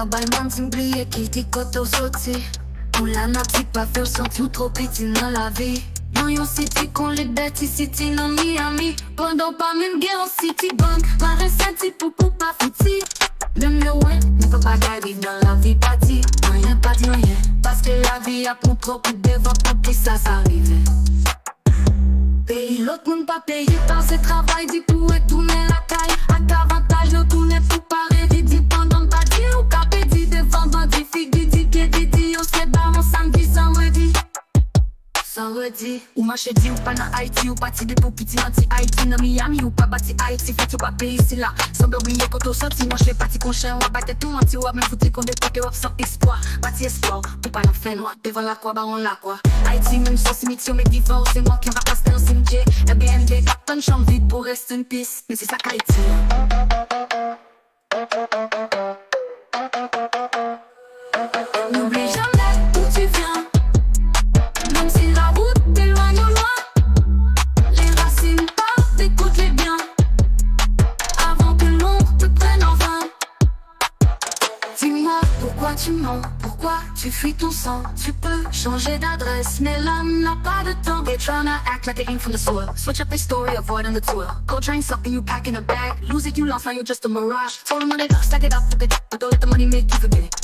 Travail man t'oublier qui t'y côté au sauté. Pour la nappe pas faire sentir trop petit dans la vie. Dans yon city qu'on les Betty City dans Miami. Pendant pas même guerre en City Bank. Pas ressenti pour pas fouti. Le mieux ouais, ne peut pas gagner dans la vie partie. Rien pas dit rien. Parce que la vie a pour trop de devant pour que ça s'arrive. Pays l'autre monde pas payé par ce travail. Dit pour retourner la caille. À qu'avantage le tourner pour parer. Dit pendant pas dit ou capé dit devant bandit. Figue dit pied dit on se barre mon samedi sans redit. Sans redit. Ou marché dit ou pas dans Haïti. Ou parti de pour petit anti-Haïti. Dans Miami ou pas bâti Haïti. Fait ou pas pays ici là. Sans oublier quand on sorti. Moi j'fais parti qu'on chien. Ou battre tout anti. Ou même foutu qu'on dépoque ou sans espoir. Bâti espoir. Ou pas dans fin noir. Devant la croix, bah on la croix. Haïti même sans cimetière. Mais divorce c'est moi qui va passer dans cimetière. Airbnb, captain chambre vide pour rester une piste. Mais c'est ça qu'Haïti. N'oublie jamais où tu viens. Même si la route t'éloigne au loin. Les racines partent, écoute-les bien. Avant que l'on te prenne en vain. Dis-moi pourquoi tu mens, pourquoi tu fuis ton sang. Tu peux changer d'adresse, mais l'homme n'a pas de temps. They're tryna act like they ain't from the soil. Switch up their story, avoiding the tour. Go train something, you pack in a bag. Lose it, you lost, now you're just a mirage. Told them money, stack it up, look it up. But don't let the money make you forget it.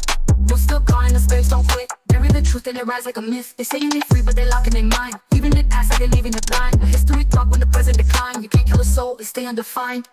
You're still caught in the space, don't quit. Bury the truth and they rise like a myth. They say you need free, but they lock in their mind. Leaving it past like they're leaving it blind. A history talk when the present decline. You can't kill a soul, they stay undefined.